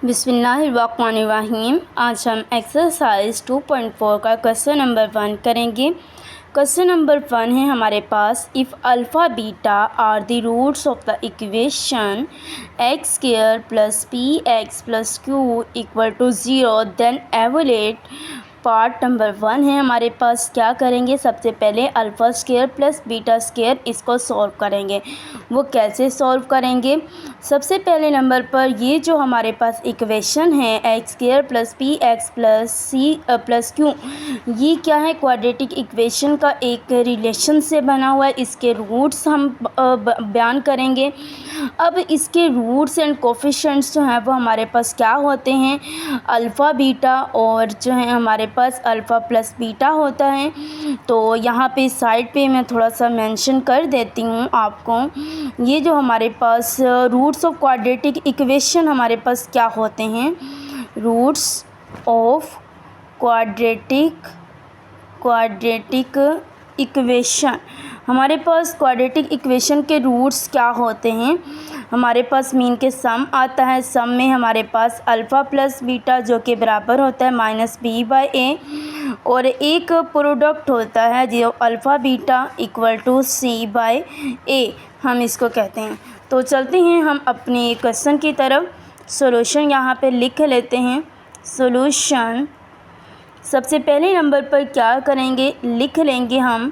बिस्मिल्लाहिर्रहमानिर्रहीम। आज हम एक्सरसाइज 2.4 का क्वेश्चन नंबर 1 करेंगे। क्वेश्चन नंबर 1 है हमारे पास, if alpha beta are the roots of the equation X square plus P x plus Q equal to 0 then evaluate. Part number 1 है हमारे पास। क्या करेंगे, सबसे पहले alpha square plus beta square इसको सॉल्व करेंगे। वो कैसे सॉल्व करेंगे, सबसे पहले नंबर पर ये जो हमारे पास इक्वेशन है x square plus P x plus c plus q, ये क्या है, क्वाड्रेटिक इक्वेशन का एक रिलेशन से बना हुआ है। इसके रूट्स हम बयान करेंगे। अब इसके रूट्स एंड कोफिशिएंट्स जो हैं वो हमारे पास क्या होते हैं, अल्फ़ा बीटा और जो है हमारे पास अल्फ़ा प्लस बीटा होता है। तो यहाँ पे साइड पे मैं थोड़ा सा मेंशन कर देती हूँ आपको। ये जो हमारे पास रूट्स ऑफ क्वाड्रेटिक इक्वेशन हमारे पास क्या होते हैं, रूट्स ऑफ क्वाड्रेटिक इक्वेशन, हमारे पास क्वाड्रेटिक इक्वेशन के रूट्स क्या होते हैं। हमारे पास मीन के सम आता है। सम में हमारे पास अल्फ़ा प्लस बीटा जो कि बराबर होता है माइनस बी बाई ए, और एक प्रोडक्ट होता है जो alpha beta equal to C by A, हम इसको कहते हैं। तो चलते हैं हम अपने क्वेश्चन की तरफ। सॉल्यूशन यहाँ पे लिख लेते हैं। सॉल्यूशन सबसे पहले नंबर पर क्या करेंगे, लिख लेंगे हम,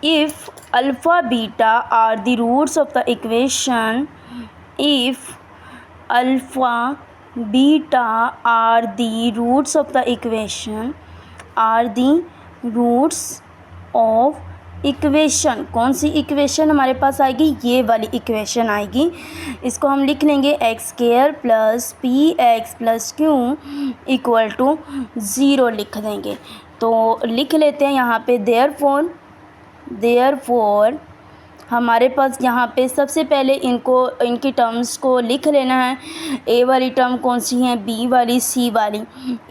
if alpha beta are the roots of the equation, if alpha beta are the roots of the equation, are the roots of equation, कौन सी इक्वेशन हमारे पास आएगी, ये वाली इक्वेशन आएगी। इसको हम लिख लेंगे x square plus P x plus Q equal to 0 लिख देंगे। तो लिख लेते हैं यहाँ पे देयरफॉर हमारे पास यहाँ पे सबसे पहले इनकी टर्म्स को लिख लेना है। ए वाली टर्म कौन सी है, बी वाली, सी वाली।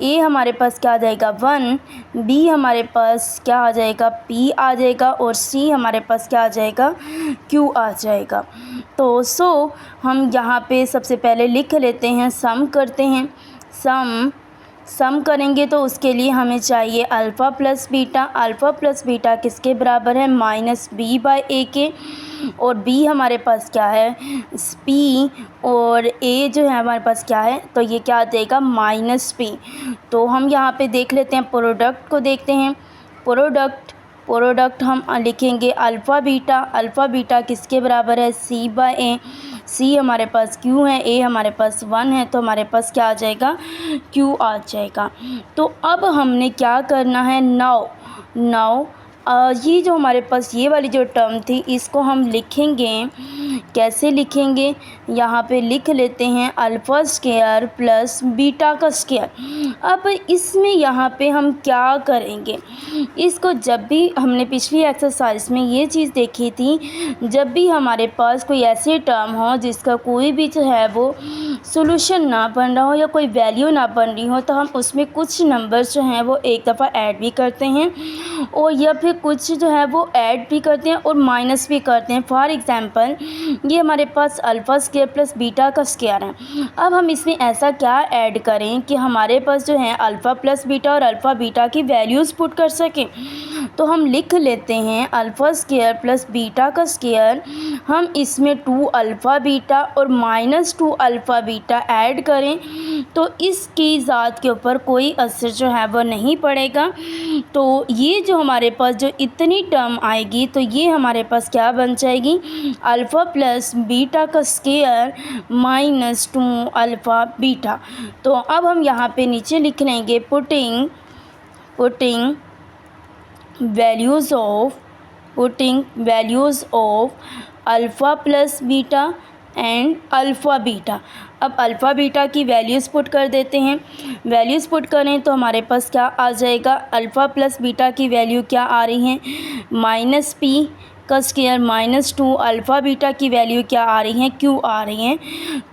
ए हमारे पास क्या आ जाएगा 1, बी हमारे पास क्या आ जाएगा पी आ जाएगा, और सी हमारे पास क्या आ जाएगा क्यू आ जाएगा। तो हम यहाँ पे सबसे पहले लिख लेते हैं, सम करते हैं। सम करेंगे तो उसके लिए हमें चाहिए alpha plus beta. Alpha plus beta किसके बराबर है, माइनस बी बाई ए के, और बी हमारे पास क्या है पी, और ए जो है हमारे पास क्या है, तो ये क्या आ जाएगा माइनस पी। तो हम यहाँ पे देख लेते हैं, प्रोडक्ट को देखते हैं। प्रोडक्ट हम लिखेंगे अल्फ़ा बीटा किसके बराबर है, सी बाई ए। सी हमारे पास क्यू है, ए हमारे पास 1 है, तो हमारे पास क्या आ जाएगा क्यू आ जाएगा। तो अब हमने क्या करना है, नाउ ये जो हमारे पास ये वाली जो टर्म थी इसको हम लिखेंगे। कैसे लिखेंगे, यहाँ पे लिख लेते हैं अल्फ़ा स्क्वायर प्लस बीटा का स्क्वायर। अब इसमें यहाँ पे हम क्या करेंगे, इसको जब भी हमने पिछली एक्सरसाइज में ये चीज़ देखी थी, जब भी हमारे पास कोई ऐसी टर्म हो जिसका कोई भी जो है वो सॉल्यूशन ना बन रहा हो या कोई वैल्यू ना बन रही हो, तो हम उसमें कुछ नंबर्स जो हैं वो एक दफ़ा ऐड भी करते हैं, और या फिर कुछ जो है वो ऐड भी करते हैं और माइनस भी करते हैं। फॉर एग्ज़ाम्पल ये हमारे पास अल्फ़ा स्क्वायर प्लस बीटा का स्क्वायर है। अब हम इसमें ऐसा क्या ऐड करें कि हमारे पास जो है अल्फ़ा प्लस बीटा और अल्फ़ा बीटा की वैल्यूज़ पुट कर सकें। तो हम लिख लेते हैं अल्फ़ा स्क्वायर प्लस बीटा का स्क्वायर, हम इसमें 2 अल्फ़ा बीटा और माइनस 2 अल्फ़ा बीटा ऐड करें तो इसकी ज़ात के ऊपर कोई असर जो है वो नहीं पड़ेगा। तो ये जो हमारे पास जो इतनी टर्म आएगी, तो ये हमारे पास क्या बन जाएगी, अल्फ़ा प्लस बीटा का स्क्वायर माइनस 2 अल्फ़ा बीटा। तो अब हम यहाँ पे नीचे लिख लेंगे putting values of alpha plus beta and alpha beta. अब अल्फ़ा बीटा की वैल्यूज़ पुट कर देते हैं। वैल्यूज़ पुट करें तो हमारे पास क्या आ जाएगा, अल्फ़ा प्लस बीटा की वैल्यू क्या आ रही है, माइनस पी का स्क्वायर माइनस 2, अल्फ़ा बीटा की वैल्यू क्या आ रही है, क्यू आ रही है।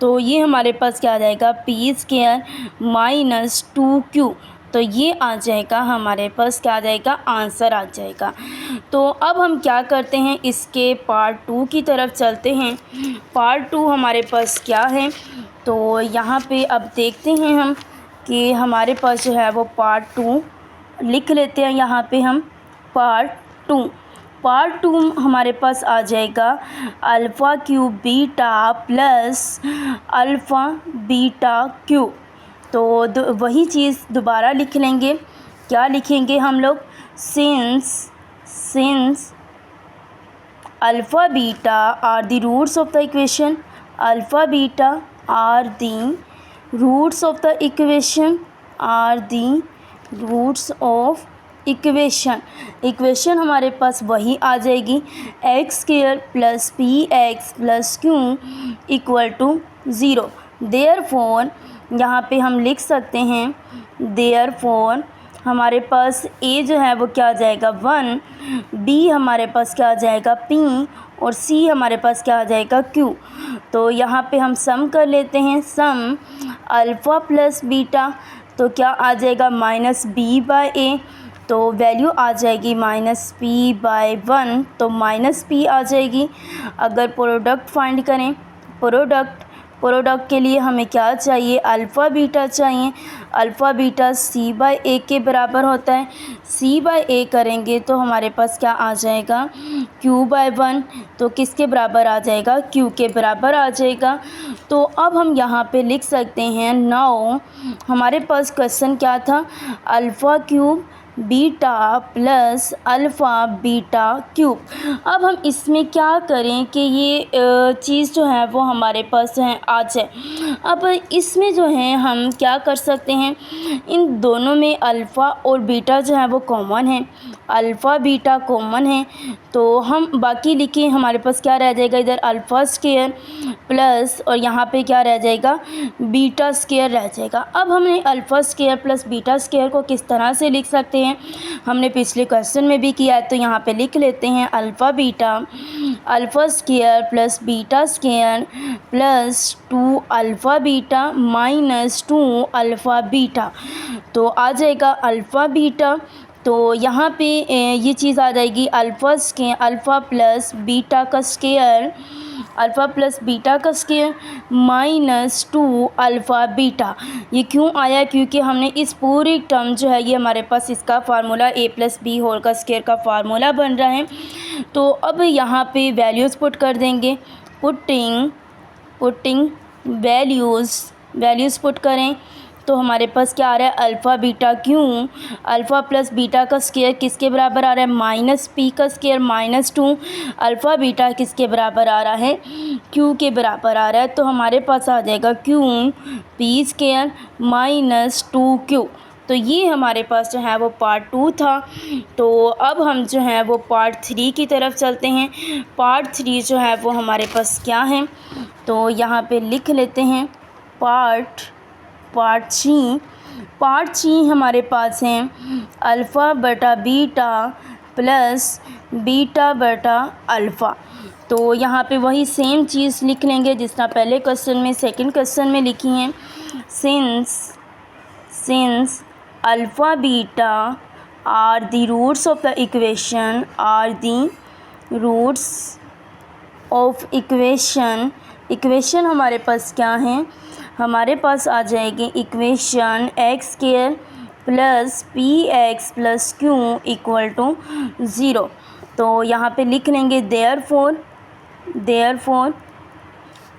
तो ये हमारे पास क्या आ जाएगा, पी स्क्वायर माइनस 2 क्यू। तो ये आ जाएगा हमारे पास, क्या आ जाएगा, आंसर आ जाएगा। तो अब हम क्या करते हैं, इसके पार्ट 2 की तरफ चलते हैं। पार्ट 2 हमारे पास क्या है, तो यहाँ पे अब देखते हैं हम कि हमारे पास जो है वो पार्ट 2 लिख लेते हैं। यहाँ पे हम पार्ट टू हमारे पास आ जाएगा alpha cube beta plus alpha beta cube. तो वही चीज़ दोबारा लिख लेंगे। क्या लिखेंगे हम लोग? Since alpha beta are the roots of the equation, alpha beta are the roots of the equation, are the roots of equation हमारे पास वही आ जाएगी x square plus P x plus Q equal to 0। Therefore यहाँ पे हम लिख सकते हैं, देयरफॉर हमारे पास ए जो है वो क्या आ जाएगा 1, बी हमारे पास क्या आ जाएगा पी और सी हमारे पास क्या आ जाएगा क्यू। तो यहाँ पे हम सम कर लेते हैं। सम अल्फ़ा प्लस बीटा तो क्या आ जाएगा माइनस बी बाय ए, तो वैल्यू आ जाएगी माइनस पी बाय 1, तो माइनस पी आ जाएगी। अगर प्रोडक्ट फाइंड करें, प्रोडक्ट के लिए हमें क्या चाहिए? अल्फ़ा बीटा चाहिए। अल्फ़ा बीटा सी बाय ए के बराबर होता है। सी बाय ए करेंगे तो हमारे पास क्या आ जाएगा? क्यू बाय 1, तो किसके बराबर आ जाएगा? क्यू के बराबर आ जाएगा। तो अब हम यहाँ पे लिख सकते हैं, नाउ हमारे पास क्वेश्चन क्या था? Alpha cube beta plus alpha beta cube. अब हम इसमें क्या करें कि ये चीज़ जो है वो हमारे पास है आ जाए। अब इसमें जो है हम क्या कर सकते हैं, इन दोनों में अल्फ़ा और बीटा जो है वो कॉमन है, अल्फ़ा बीटा कॉमन है। तो हम बाकी लिखें, हमारे पास क्या रह जाएगा? इधर अल्फ़ा स्क्वायर प्लस और यहाँ पे क्या रह जाएगा? बीटा स्क्वायर रह जाएगा। अब हमने alpha square plus beta square को किस तरह से लिख सकते हैं? हमने पिछले क्वेश्चन में भी किया है, तो यहाँ पे लिख लेते हैं alpha square plus beta square plus 2 alpha beta minus 2 alpha beta, तो आ जाएगा अल्फ़ा बीटा। तो यहाँ पे ये चीज़ आ जाएगी अल्फ़ा प्लस बीटा का स्क्वायर माइनस 2 अल्फ़ा बीटा। ये क्यों आया? क्योंकि हमने इस पूरी टर्म जो है ये हमारे पास इसका formula a plus b whole का स्क्वायर का फार्मूला बन रहा है। तो अब यहाँ पे वैल्यूज़ पुट कर देंगे। पुटिंग वैल्यूज़ पुट करें तो हमारे पास क्या आ रहा है? Alpha beta Q, alpha plus beta का स्क्वायर किसके बराबर आ रहा है? माइनस पी का स्क्वायर माइनस 2 अल्फ़ा बीटा किसके बराबर आ रहा है? क्यू के बराबर आ रहा है। तो हमारे पास आ जाएगा Q P square minus 2 Q. तो ये हमारे पास जो है वो पार्ट 2 था। तो अब हम जो है वो पार्ट 3 की तरफ चलते हैं। पार्ट 3 जो है वो हमारे पास क्या है? तो यहाँ पे लिख लेते हैं पार्ट 3 हमारे पास हैं अल्फ़ा बटा बीटा प्लस बीटा बटा अल्फ़ा। तो यहाँ पे वही सेम चीज़ लिख लेंगे जिस तरह पहले क्वेश्चन में सेकंड क्वेश्चन में लिखी हैं। Since alpha beta are the roots of the equation, equation हमारे पास क्या है? हमारे पास आ जाएगी equation X square plus P x plus Q equal to 0। तो यहाँ पे लिख लेंगे therefore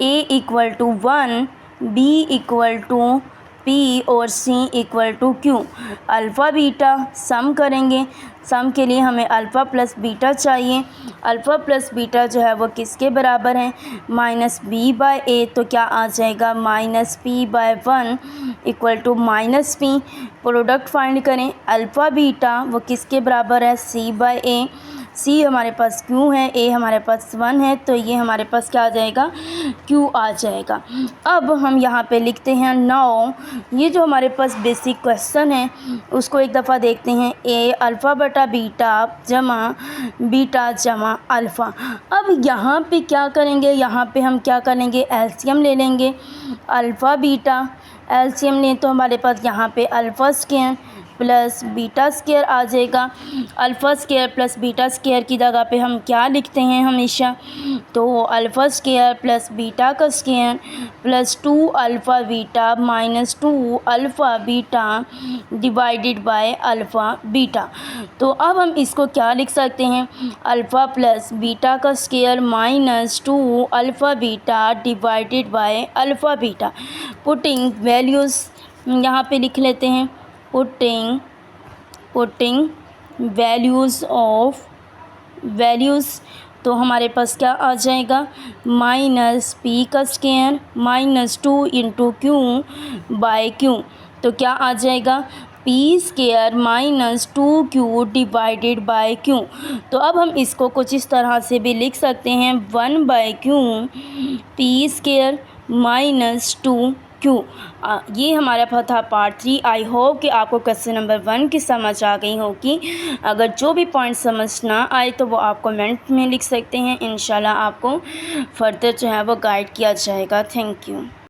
A equal to 1, B equal to P और C equal to Q. Alpha beta sum करेंगे, सम के लिए हमें अल्फ़ा प्लस बीटा चाहिए। अल्फ़ा प्लस बीटा जो है वो किसके बराबर है? माइनस बी बाय ए, तो क्या आ जाएगा? Minus p by 1 equal to minus p. Product find करें, अल्फ़ा बीटा वो किसके बराबर है? सी बाय ए। सी हमारे पास क्यू है, ए हमारे पास 1 है, तो ये हमारे पास क्या आ जाएगा? क्यू आ जाएगा। अब हम यहाँ पे लिखते हैं नाउ, ये जो हमारे पास बेसिक क्वेश्चन है उसको एक दफ़ा देखते हैं। ए अल्फ़ा बटा बीटा जमा अल्फ़ा। अब यहाँ पे क्या करेंगे? यहाँ पे हम क्या करेंगे? एलसीएम ले लेंगे। अल्फ़ा बीटा एलसीएम लें तो हमारे पास यहाँ पे alpha square plus beta square आ जाएगा। Alpha square plus beta square की जगह पे हम क्या लिखते हैं हमेशा, तो अल्फ़ा स्क्वायर प्लस बीटा का square plus 2 alpha beta minus 2 alpha beta divided by alpha beta. तो अब हम इसको क्या लिख सकते हैं, अल्फ़ा प्लस बीटा का square minus 2 alpha beta divided by alpha beta. Putting values यहाँ पे लिख लेते हैं, पुटिंग वैल्यूज़ ऑफ वैल्यूज़, तो हमारे पास क्या आ जाएगा, माइनस पी का square minus 2 into q by q. तो क्या आ जाएगा, p square minus 2q divided by q. तो अब हम इसको कुछ इस तरह से भी लिख सकते हैं, 1/q P square minus 2q। ये हमारा था पार्ट 3। आई होप कि आपको क्वेश्चन नंबर 1 की समझ आ गई होगी। अगर जो भी पॉइंट समझ ना आए तो वो आप कमेंट में लिख सकते हैं, इंशाल्लाह आपको फर्दर जो है वो गाइड किया जाएगा। Thank you.